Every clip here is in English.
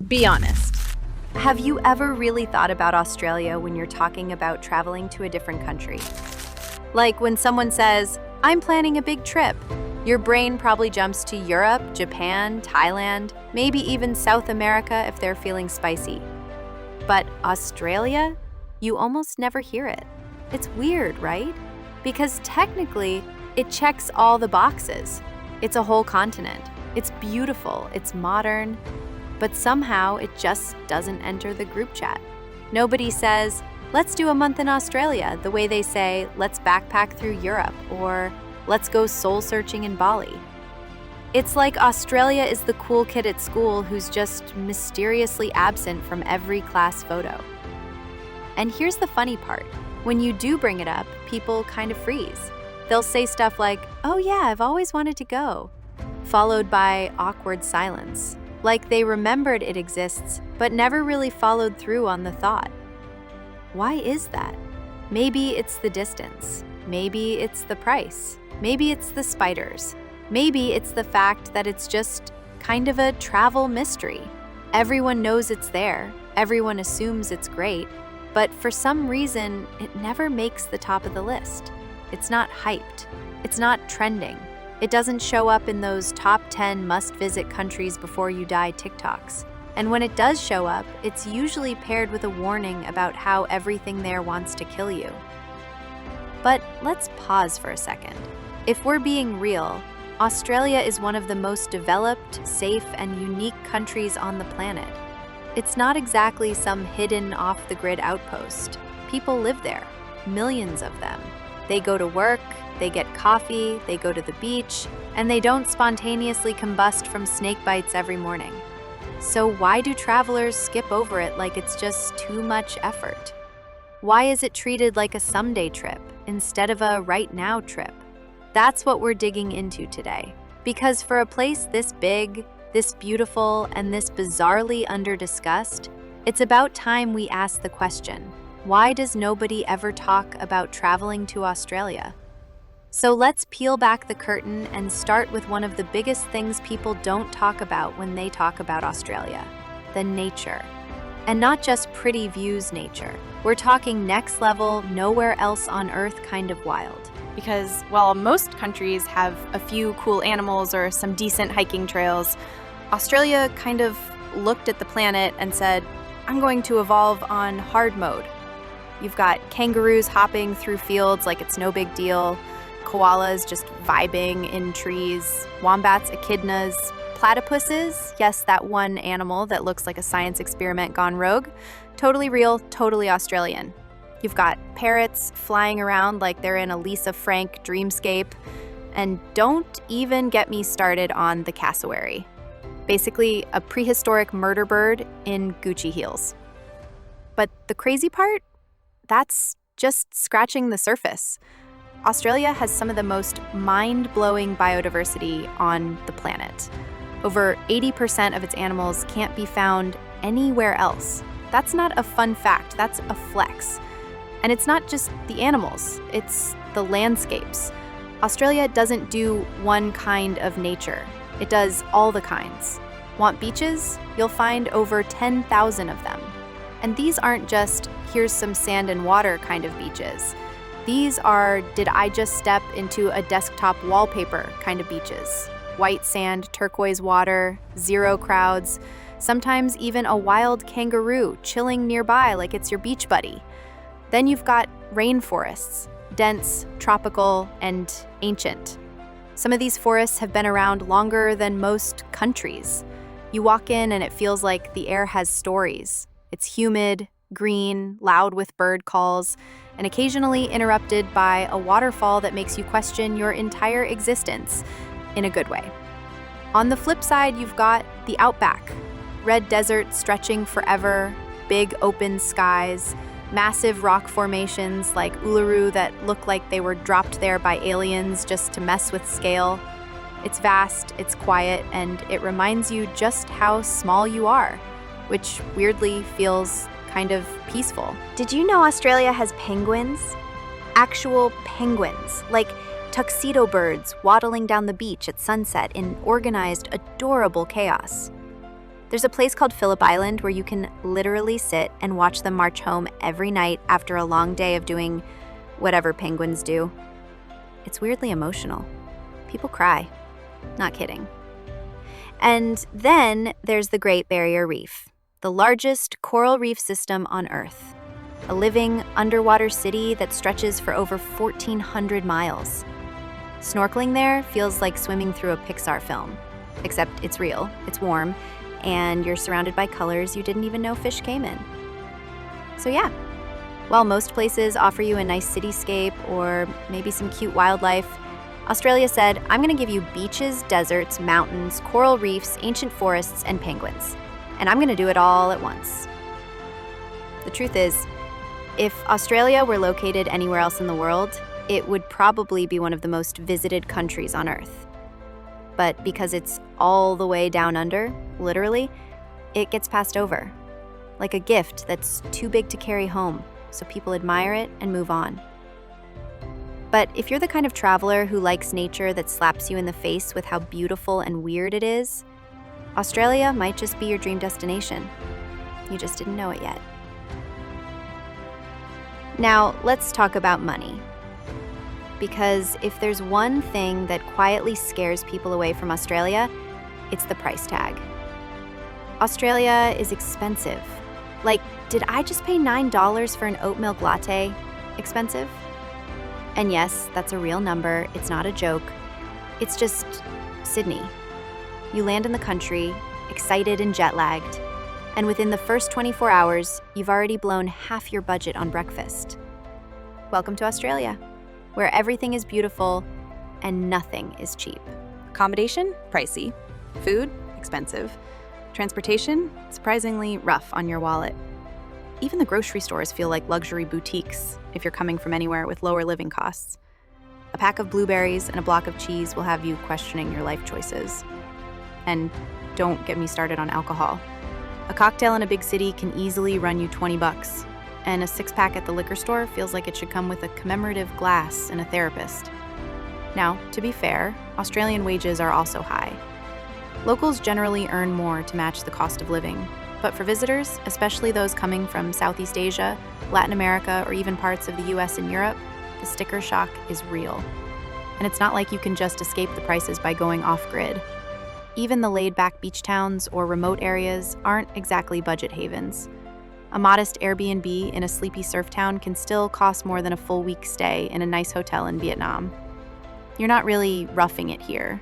Be honest. Have you ever really thought about Australia when you're talking about traveling to a different country? Like when someone says, "I'm planning a big trip," your brain probably jumps to Europe, Japan, Thailand, maybe even South America if they're feeling spicy. But Australia? You almost never hear it. It's weird, right? Because technically, it checks all the boxes. It's a whole continent. It's beautiful, it's modern, but somehow it just doesn't enter the group chat. Nobody says, "Let's do a month in Australia," the way they say, "Let's backpack through Europe," or "Let's go soul-searching in Bali." It's like Australia is the cool kid at school who's just mysteriously absent from every class photo. And here's the funny part. When you do bring it up, people kind of freeze. They'll say stuff like, "Oh yeah, I've always wanted to go," followed by awkward silence, like they remembered it exists, but never really followed through on the thought. Why is that? Maybe it's the distance. Maybe it's the price. Maybe it's the spiders. Maybe it's the fact that it's just kind of a travel mystery. Everyone knows it's there. Everyone assumes it's great. But for some reason, it never makes the top of the list. It's not hyped. It's not trending. It doesn't show up in those top 10 must-visit countries before you die TikToks. And when it does show up, it's usually paired with a warning about how everything there wants to kill you. But let's pause for a second. If we're being real, Australia is one of the most developed, safe, and unique countries on the planet. It's not exactly some hidden off-the-grid outpost. People live there, millions of them. They go to work, they get coffee, they go to the beach, and they don't spontaneously combust from snake bites every morning. So why do travelers skip over it like it's just too much effort? Why is it treated like a someday trip instead of a right now trip? That's what we're digging into today. Because for a place this big, this beautiful, and this bizarrely under-discussed, it's about time we ask the question, why does nobody ever talk about traveling to Australia? So let's peel back the curtain and start with one of the biggest things people don't talk about when they talk about Australia, the nature. And not just pretty views nature. We're talking next level, nowhere else on Earth kind of wild. Because while most countries have a few cool animals or some decent hiking trails, Australia kind of looked at the planet and said, "I'm going to evolve on hard mode." You've got kangaroos hopping through fields like it's no big deal, koalas just vibing in trees, wombats, echidnas, platypuses, yes, that one animal that looks like a science experiment gone rogue, totally real, totally Australian. You've got parrots flying around like they're in a Lisa Frank dreamscape, and don't even get me started on the cassowary. Basically, a prehistoric murder bird in Gucci heels. But the crazy part? That's just scratching the surface. Australia has some of the most mind-blowing biodiversity on the planet. Over 80% of its animals can't be found anywhere else. That's not a fun fact, that's a flex. And it's not just the animals, it's the landscapes. Australia doesn't do one kind of nature. It does all the kinds. Want beaches? You'll find over 10,000 of them. And these aren't just, here's some sand and water kind of beaches. These are, did I just step into a desktop wallpaper kind of beaches. White sand, turquoise water, zero crowds, sometimes even a wild kangaroo chilling nearby like it's your beach buddy. Then you've got rainforests, dense, tropical, and ancient. Some of these forests have been around longer than most countries. You walk in and it feels like the air has stories. It's humid, green, loud with bird calls, and occasionally interrupted by a waterfall that makes you question your entire existence in a good way. On the flip side, you've got the outback, red desert stretching forever, big open skies, massive rock formations like Uluru that look like they were dropped there by aliens just to mess with scale. It's vast, it's quiet, and it reminds you just how small you are, which weirdly feels kind of peaceful. Did you know Australia has penguins? Actual penguins, like tuxedo birds waddling down the beach at sunset in organized, adorable chaos. There's a place called Phillip Island where you can literally sit and watch them march home every night after a long day of doing whatever penguins do. It's weirdly emotional. People cry. Not kidding. And then there's the Great Barrier Reef, the largest coral reef system on Earth. A living underwater city that stretches for over 1,400 miles. Snorkeling there feels like swimming through a Pixar film, except it's real, it's warm, and you're surrounded by colors you didn't even know fish came in. So yeah, while most places offer you a nice cityscape or maybe some cute wildlife, Australia said, I'm going to give you beaches, deserts, mountains, coral reefs, ancient forests, and penguins. And I'm going to do it all at once. The truth is, if Australia were located anywhere else in the world, it would probably be one of the most visited countries on Earth. But because it's all the way down under, literally, it gets passed over. Like a gift that's too big to carry home, so people admire it and move on. But if you're the kind of traveler who likes nature that slaps you in the face with how beautiful and weird it is, Australia might just be your dream destination. You just didn't know it yet. Now, let's talk about money. Because if there's one thing that quietly scares people away from Australia, it's the price tag. Australia is expensive. Like, did I just pay $9 for an oat milk latte? Expensive? And yes, that's a real number. It's not a joke. It's just Sydney. You land in the country, excited and jet-lagged, and within the first 24 hours, you've already blown half your budget on breakfast. Welcome to Australia, where everything is beautiful and nothing is cheap. Accommodation? Pricey. Food? Expensive. Transportation? Surprisingly rough on your wallet. Even the grocery stores feel like luxury boutiques if you're coming from anywhere with lower living costs. A pack of blueberries and a block of cheese will have you questioning your life choices. And don't get me started on alcohol. A cocktail in a big city can easily run you $20, and a six-pack at the liquor store feels like it should come with a commemorative glass and a therapist. Now, to be fair, Australian wages are also high. Locals generally earn more to match the cost of living, but for visitors, especially those coming from Southeast Asia, Latin America, or even parts of the US and Europe, the sticker shock is real. And it's not like you can just escape the prices by going off-grid. Even the laid-back beach towns or remote areas aren't exactly budget havens. A modest Airbnb in a sleepy surf town can still cost more than a full week stay in a nice hotel in Vietnam. You're not really roughing it here.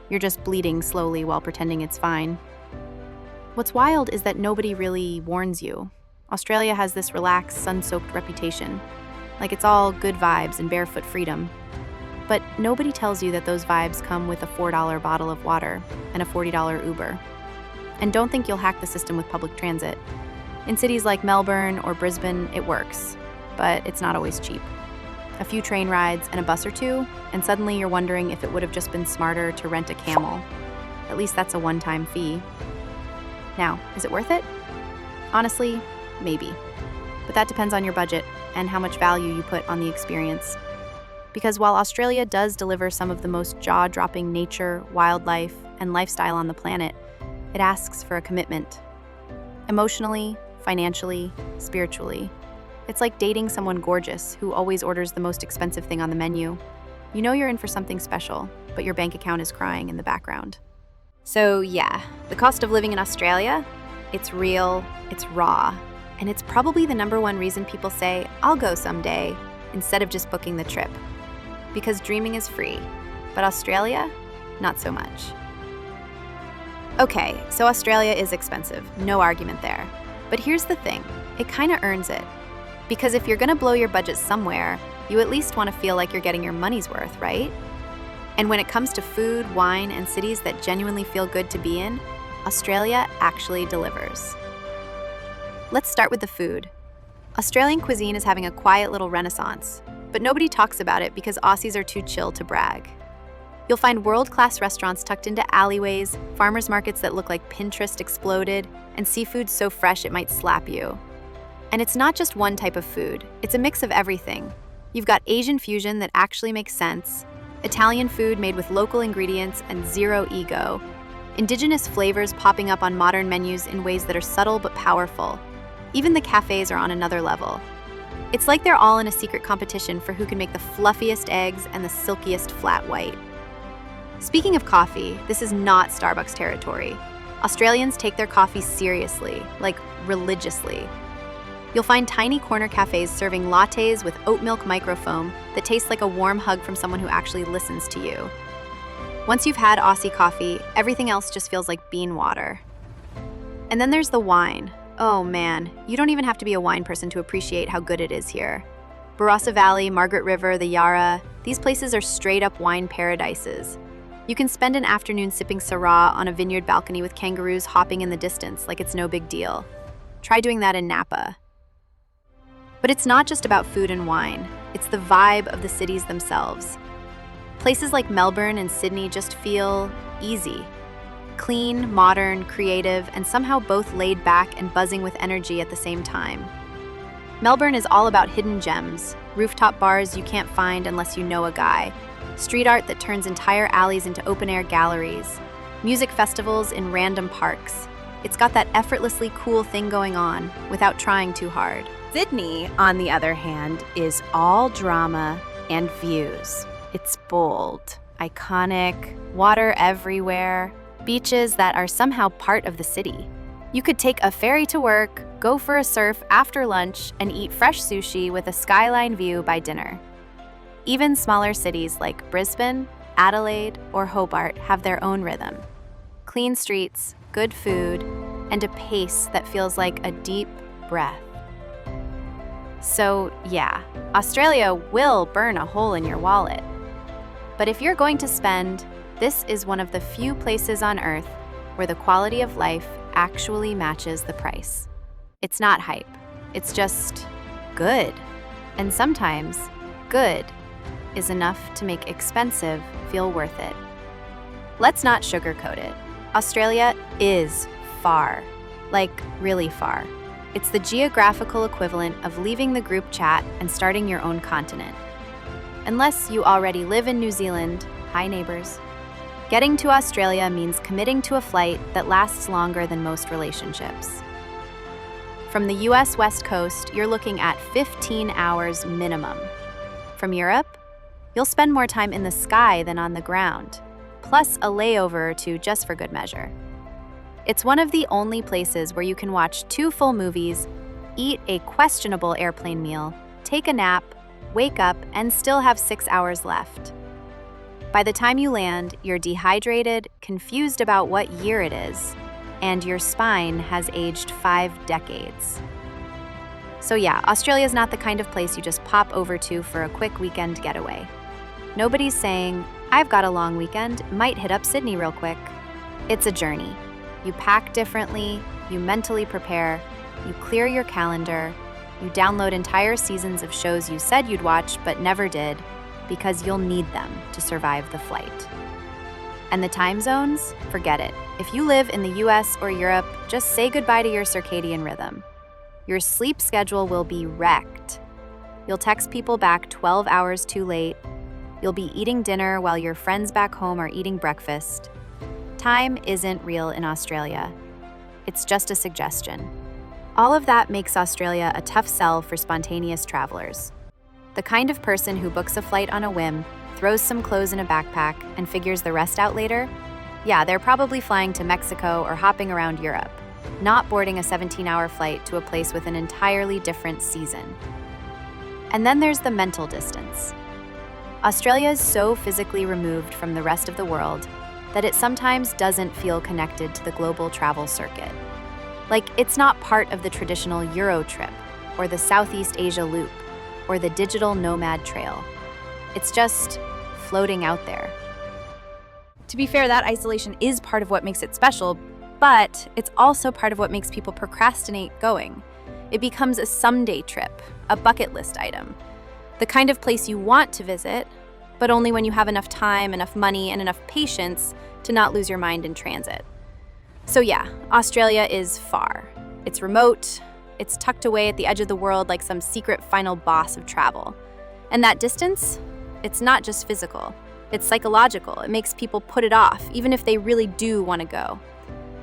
You're just bleeding slowly while pretending it's fine. What's wild is that nobody really warns you. Australia has this relaxed, sun-soaked reputation. Like it's all good vibes and barefoot freedom. But nobody tells you that those vibes come with a $4 bottle of water and a $40 Uber. And don't think you'll hack the system with public transit. In cities like Melbourne or Brisbane, it works, but it's not always cheap. A few train rides and a bus or two, and suddenly you're wondering if it would have just been smarter to rent a camel. At least that's a one-time fee. Now, is it worth it? Honestly, maybe. But that depends on your budget and how much value you put on the experience. Because while Australia does deliver some of the most jaw-dropping nature, wildlife, and lifestyle on the planet, it asks for a commitment. Emotionally, financially, spiritually. It's like dating someone gorgeous who always orders the most expensive thing on the menu. You know you're in for something special, but your bank account is crying in the background. So yeah, the cost of living in Australia, it's real, it's raw, and it's probably the #1 reason people say, I'll go someday, instead of just booking the trip. Because dreaming is free, but Australia, not so much. Okay, so Australia is expensive, no argument there. But here's the thing, it kinda earns it. Because if you're gonna blow your budget somewhere, you at least wanna feel like you're getting your money's worth, right? And when it comes to food, wine, and cities that genuinely feel good to be in, Australia actually delivers. Let's start with the food. Australian cuisine is having a quiet little renaissance, but nobody talks about it because Aussies are too chill to brag. You'll find world-class restaurants tucked into alleyways, farmers markets that look like Pinterest exploded, and seafood so fresh it might slap you. And it's not just one type of food, it's a mix of everything. You've got Asian fusion that actually makes sense, Italian food made with local ingredients and zero ego, Indigenous flavors popping up on modern menus in ways that are subtle but powerful. Even the cafes are on another level. It's like they're all in a secret competition for who can make the fluffiest eggs and the silkiest flat white. Speaking of coffee, this is not Starbucks territory. Australians take their coffee seriously, like religiously. You'll find tiny corner cafes serving lattes with oat milk microfoam that taste like a warm hug from someone who actually listens to you. Once you've had Aussie coffee, everything else just feels like bean water. And then there's the wine. Oh man, you don't even have to be a wine person to appreciate how good it is here. Barossa Valley, Margaret River, the Yarra, these places are straight up wine paradises. You can spend an afternoon sipping Syrah on a vineyard balcony with kangaroos hopping in the distance like it's no big deal. Try doing that in Napa. But it's not just about food and wine, it's the vibe of the cities themselves. Places like Melbourne and Sydney just feel easy. Clean, modern, creative, and somehow both laid back and buzzing with energy at the same time. Melbourne is all about hidden gems, rooftop bars you can't find unless you know a guy, street art that turns entire alleys into open-air galleries, music festivals in random parks. It's got that effortlessly cool thing going on without trying too hard. Sydney, on the other hand, is all drama and views. It's bold, iconic, water everywhere, beaches that are somehow part of the city. You could take a ferry to work, go for a surf after lunch, and eat fresh sushi with a skyline view by dinner. Even smaller cities like Brisbane, Adelaide, or Hobart have their own rhythm. Clean streets, good food, and a pace that feels like a deep breath. So yeah, Australia will burn a hole in your wallet. But if you're going to spend, this is one of the few places on Earth where the quality of life actually matches the price. It's not hype, it's just good. And sometimes, good is enough to make expensive feel worth it. Let's not sugarcoat it. Australia is far, like really far. It's the geographical equivalent of leaving the group chat and starting your own continent. Unless you already live in New Zealand, hi neighbors. Getting to Australia means committing to a flight that lasts longer than most relationships. From the US West Coast, you're looking at 15 hours minimum. From Europe, you'll spend more time in the sky than on the ground, plus a layover or two just for good measure. It's one of the only places where you can watch 2 full movies, eat a questionable airplane meal, take a nap, wake up, and still have 6 hours left. By the time you land, you're dehydrated, confused about what year it is, and your spine has aged 5 decades. So yeah, Australia's not the kind of place you just pop over to for a quick weekend getaway. Nobody's saying, I've got a long weekend, might hit up Sydney real quick. It's a journey. You pack differently, you mentally prepare, you clear your calendar, you download entire seasons of shows you said you'd watch but never did, because you'll need them to survive the flight. And the time zones? Forget it. If you live in the US or Europe, just say goodbye to your circadian rhythm. Your sleep schedule will be wrecked. You'll text people back 12 hours too late. You'll be eating dinner while your friends back home are eating breakfast. Time isn't real in Australia. It's just a suggestion. All of that makes Australia a tough sell for spontaneous travelers. The kind of person who books a flight on a whim, throws some clothes in a backpack, and figures the rest out later? Yeah, they're probably flying to Mexico or hopping around Europe, not boarding a 17-hour flight to a place with an entirely different season. And then there's the mental distance. Australia is so physically removed from the rest of the world that it sometimes doesn't feel connected to the global travel circuit. Like, it's not part of the traditional Euro trip, or the Southeast Asia loop, or the digital nomad trail. It's just floating out there. To be fair, that isolation is part of what makes it special, but it's also part of what makes people procrastinate going. It becomes a someday trip, a bucket list item, the kind of place you want to visit, but only when you have enough time, enough money, and enough patience to not lose your mind in transit. So yeah, Australia is far. It's remote, it's tucked away at the edge of the world like some secret final boss of travel. And that distance, it's not just physical. It's psychological. It makes people put it off, even if they really do want to go.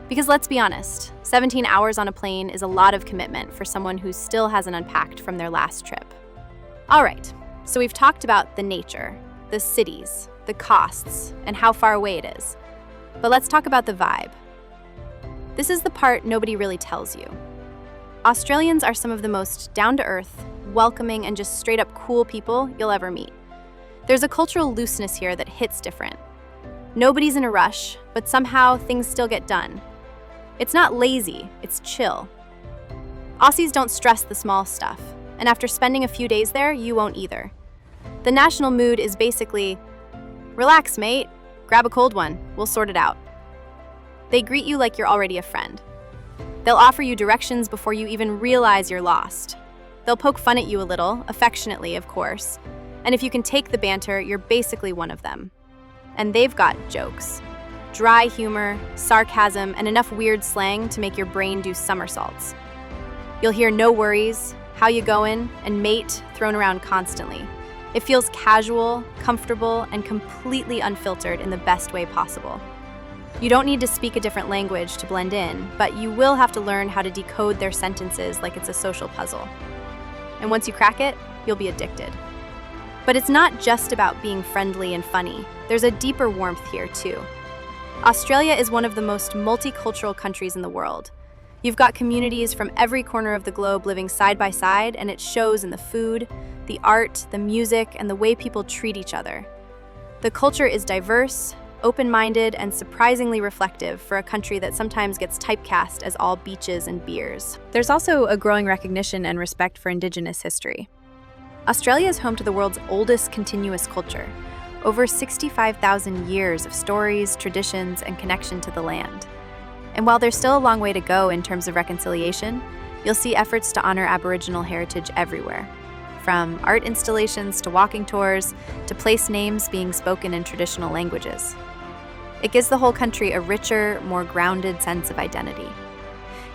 Because let's be honest, 17 hours on a plane is a lot of commitment for someone who still hasn't unpacked from their last trip. All right, so we've talked about the nature, the cities, the costs, and how far away it is. But let's talk about the vibe. This is the part nobody really tells you. Australians are some of the most down-to-earth, welcoming, and just straight-up cool people you'll ever meet. There's a cultural looseness here that hits different. Nobody's in a rush, but somehow things still get done. It's not lazy, it's chill. Aussies don't stress the small stuff, and after spending a few days there, you won't either. The national mood is basically, relax, mate, grab a cold one, we'll sort it out. They greet you like you're already a friend. They'll offer you directions before you even realize you're lost. They'll poke fun at you a little, affectionately, of course. And if you can take the banter, you're basically one of them. And they've got jokes. Dry humor, sarcasm, and enough weird slang to make your brain do somersaults. You'll hear no worries, how you going, and mate thrown around constantly. It feels casual, comfortable, and completely unfiltered in the best way possible. You don't need to speak a different language to blend in, but you will have to learn how to decode their sentences like it's a social puzzle. And once you crack it, you'll be addicted. But it's not just about being friendly and funny. There's a deeper warmth here, too. Australia is one of the most multicultural countries in the world. You've got communities from every corner of the globe living side by side, and it shows in the food, the art, the music, and the way people treat each other. The culture is diverse, open-minded, and surprisingly reflective for a country that sometimes gets typecast as all beaches and beers. There's also a growing recognition and respect for Indigenous history. Australia is home to the world's oldest continuous culture, over 65,000 years of stories, traditions, and connection to the land. And while there's still a long way to go in terms of reconciliation, you'll see efforts to honor Aboriginal heritage everywhere. From art installations to walking tours to place names being spoken in traditional languages. It gives the whole country a richer, more grounded sense of identity.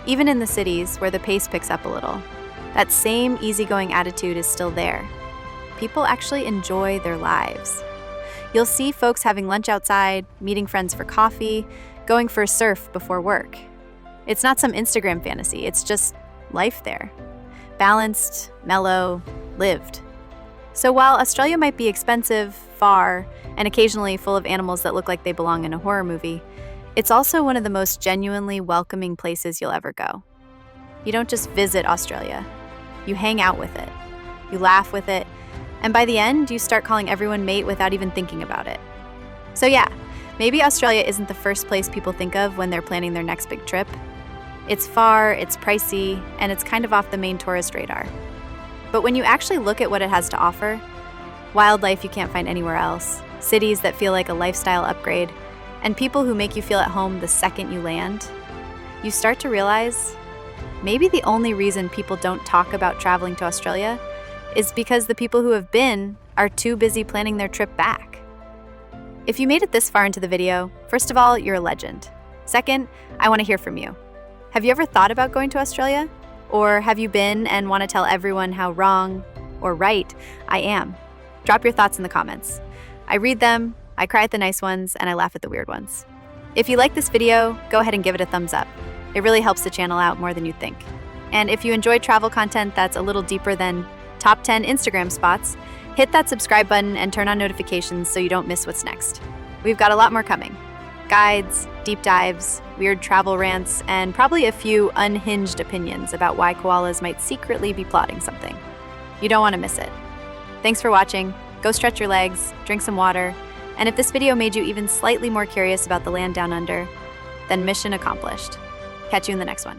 Even in the cities, where the pace picks up a little, that same easygoing attitude is still there. People actually enjoy their lives. You'll see folks having lunch outside, meeting friends for coffee, going for a surf before work. It's not some Instagram fantasy, it's just life there. Balanced, mellow, lived. So while Australia might be expensive, far, and occasionally full of animals that look like they belong in a horror movie, it's also one of the most genuinely welcoming places you'll ever go. You don't just visit Australia, you hang out with it, you laugh with it, and by the end, you start calling everyone mate without even thinking about it. So yeah, maybe Australia isn't the first place people think of when they're planning their next big trip. It's far, it's pricey, and it's kind of off the main tourist radar. But when you actually look at what it has to offer, wildlife you can't find anywhere else, cities that feel like a lifestyle upgrade, and people who make you feel at home the second you land, you start to realize maybe the only reason people don't talk about traveling to Australia is because the people who have been are too busy planning their trip back. If you made it this far into the video, first of all, you're a legend. Second, I want to hear from you. Have you ever thought about going to Australia? Or have you been and want to tell everyone how wrong or right I am? Drop your thoughts in the comments. I read them, I cry at the nice ones, and I laugh at the weird ones. If you like this video, go ahead and give it a thumbs up. It really helps the channel out more than you'd think. And if you enjoy travel content that's a little deeper than top 10 Instagram spots, hit that subscribe button and turn on notifications so you don't miss what's next. We've got a lot more coming. Guides, deep dives, weird travel rants, and probably a few unhinged opinions about why koalas might secretly be plotting something. You don't want to miss it. Thanks for watching. Go stretch your legs, drink some water, and if this video made you even slightly more curious about the land down under, then mission accomplished. Catch you in the next one.